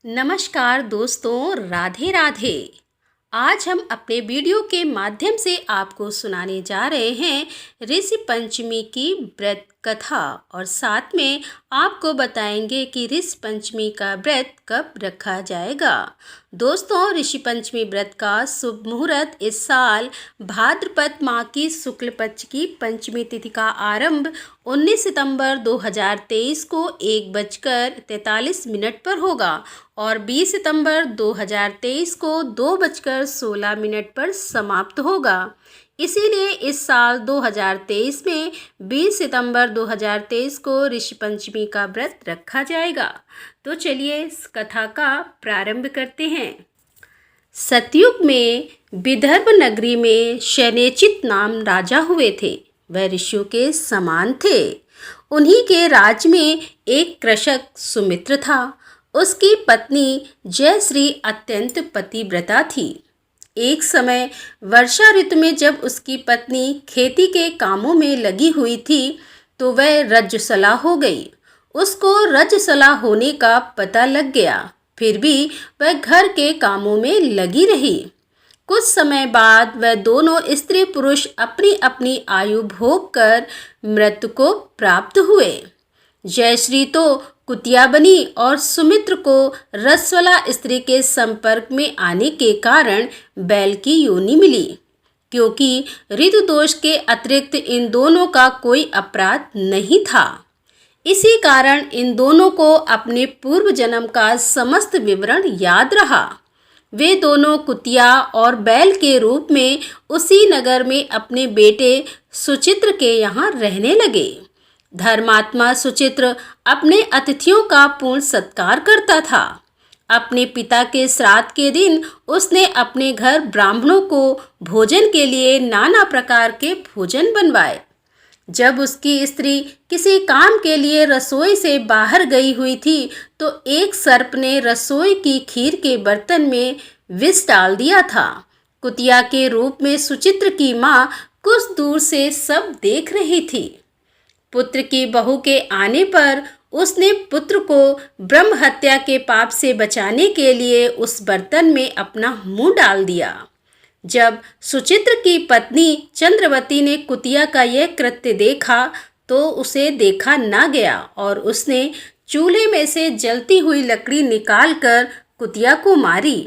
नमस्कार दोस्तों, राधे राधे। आज हम अपने वीडियो के माध्यम से आपको सुनाने जा रहे हैं ऋषि पंचमी की व्रत कथा और साथ में आपको बताएंगे कि ऋषि पंचमी का व्रत कब रखा जाएगा। दोस्तों, ऋषि पंचमी व्रत का शुभ मुहूर्त इस साल भाद्रपद माह की शुक्ल पक्ष की पंचमी तिथि का आरंभ 19 सितंबर 2023 को 1:43 पर होगा और 20 सितंबर 2023 को 2:16 पर समाप्त होगा। इसीलिए इस साल 2023 में 20 सितंबर 2023 को ऋषि पंचमी का व्रत रखा जाएगा। तो चलिए इस कथा का प्रारंभ करते हैं। सतयुग में विदर्भ नगरी में शनैचित नाम राजा हुए थे। वह ऋषियों के समान थे। उन्हीं के राज्य में एक कृषक सुमित्र था। उसकी पत्नी जयश्री अत्यंत पतिव्रता थी। एक समय वर्षा ऋतु में जब उसकी पत्नी खेती के कामों में लगी हुई थी तो वह रज्जुसला हो गई। उसको रज्जुसला होने का पता लग गया, फिर भी वह घर के कामों में लगी रही। कुछ समय बाद वह दोनों स्त्री पुरुष अपनी अपनी आयु भोग कर मृत्यु को प्राप्त हुए। जयश्री तो कुतिया बनी और सुमित्र को रज्ज्वला स्त्री के संपर्क में आने के कारण बैल की योनि मिली, क्योंकि ऋतु दोष के अतिरिक्त इन दोनों का कोई अपराध नहीं था। इसी कारण इन दोनों को अपने पूर्व जन्म का समस्त विवरण याद रहा। वे दोनों कुतिया और बैल के रूप में उसी नगर में अपने बेटे सुचित्र के यहाँ रहने लगे। धर्मात्मा सुचित्र अपने अतिथियों का पूर्ण सत्कार करता था। अपने पिता के श्राद्ध के दिन उसने अपने घर ब्राह्मणों को भोजन के लिए नाना प्रकार के भोजन बनवाए। जब उसकी स्त्री किसी काम के लिए रसोई से बाहर गई हुई थी तो एक सर्प ने रसोई की खीर के बर्तन में विष डाल दिया था। कुतिया के रूप में सुचित्र की माँ कुछ दूर से सब देख रही थी। पुत्र की बहू के आने पर उसने पुत्र को ब्रह्म हत्या के पाप से बचाने के लिए उस बर्तन में अपना मुंह डाल दिया। जब सुचित्र की पत्नी चंद्रवती ने कुतिया का यह कृत्य देखा तो उसे देखा न गया और उसने चूल्हे में से जलती हुई लकड़ी निकालकर कुतिया को मारी।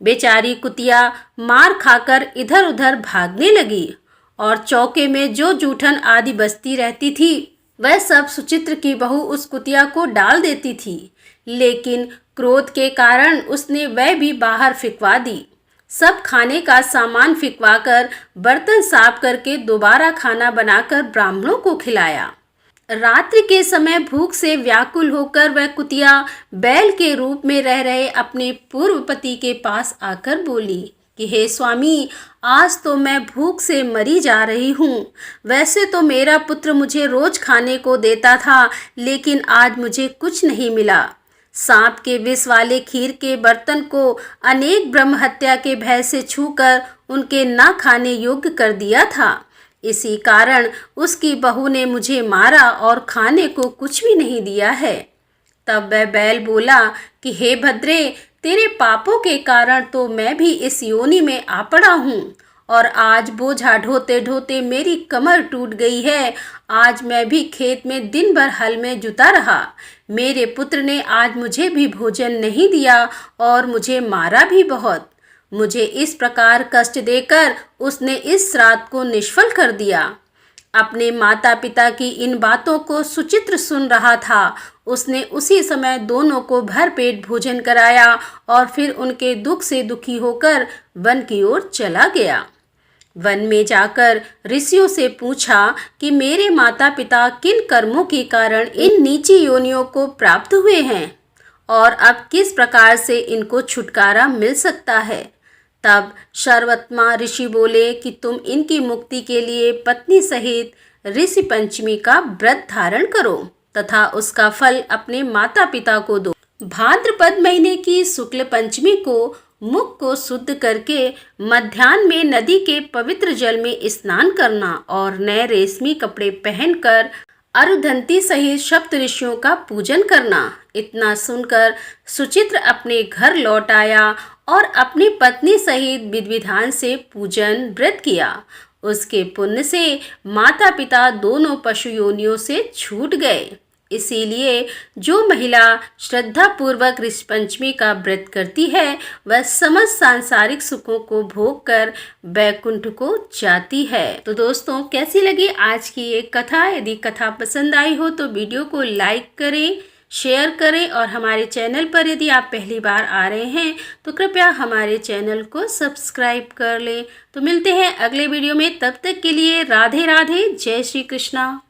बेचारी कुतिया मार खाकर इधर उधर भागने लगी और चौके में जो जूठन आदि बचती रहती थी वह सब सुचित्र की बहू उस कुतिया को डाल देती थी, लेकिन क्रोध के कारण उसने वह भी बाहर फिकवा दी। सब खाने का सामान फिकवाकर बर्तन साफ करके दोबारा खाना बनाकर ब्राह्मणों को खिलाया। रात्रि के समय भूख से व्याकुल होकर वह कुतिया बैल के रूप में रह रहे अपने पूर्व पति के पास आकर बोली कि हे स्वामी, आज तो मैं भूख से मरी जा रही हूँ। वैसे तो मेरा पुत्र मुझे रोज खाने को देता था, लेकिन आज मुझे कुछ नहीं मिला। सांप के विष वाले खीर के बर्तन को अनेक ब्रह्म हत्या के भय से छूकर उनके ना खाने योग्य कर दिया था। इसी कारण उसकी बहू ने मुझे मारा और खाने को कुछ भी नहीं दिया है। तब वह बैल बोला कि हे भद्रे, तेरे पापों के कारण तो मैं भी इस योनि में आ पड़ा हूँ और आज बोझा ढोते ढोते मेरी कमर टूट गई है। आज मैं भी खेत में दिन भर हल में जुता रहा। मेरे पुत्र ने आज मुझे भी भोजन नहीं दिया और मुझे मारा भी बहुत। मुझे इस प्रकार कष्ट देकर उसने इस श्राद्ध को निष्फल कर दिया। अपने माता पिता की इन बातों को सुचित्र सुन रहा था। उसने उसी समय दोनों को भरपेट भोजन कराया और फिर उनके दुख से दुखी होकर वन की ओर चला गया। वन में जाकर ऋषियों से पूछा कि मेरे माता पिता किन कर्मों के कारण इन नीची योनियों को प्राप्त हुए हैं और अब किस प्रकार से इनको छुटकारा मिल सकता है। तब सर्वात्मा ऋषि बोले कि तुम इनकी मुक्ति के लिए पत्नी सहित ऋषि पंचमी का व्रत धारण करो तथा उसका फल अपने माता पिता को दो। भाद्रपद महीने की शुक्ल पंचमी को मुख को शुद्ध करके मध्याह्न में नदी के पवित्र जल में स्नान करना और नए रेशमी कपड़े पहनकर अरुंधति सहित सप्त ऋषियों का पूजन करना। इतना सुनकर सुचित्र अपने घर लौट आया और अपनी पत्नी सहित विधि विधान से पूजन व्रत किया। उसके पुण्य से माता पिता दोनों पशु योनियों से छूट गए। इसीलिए जो महिला श्रद्धा पूर्वक ऋषि पंचमी का व्रत करती है वह समस्त सांसारिक सुखों को भोग कर वैकुंठ को जाती है। तो दोस्तों, कैसी लगी आज की ये कथा? यदि कथा पसंद आई हो तो वीडियो को लाइक करें, शेयर करें और हमारे चैनल पर यदि आप पहली बार आ रहे हैं तो कृपया हमारे चैनल को सब्सक्राइब कर लें। तो मिलते हैं अगले वीडियो में, तब तक के लिए राधे राधे, जय श्री कृष्णा।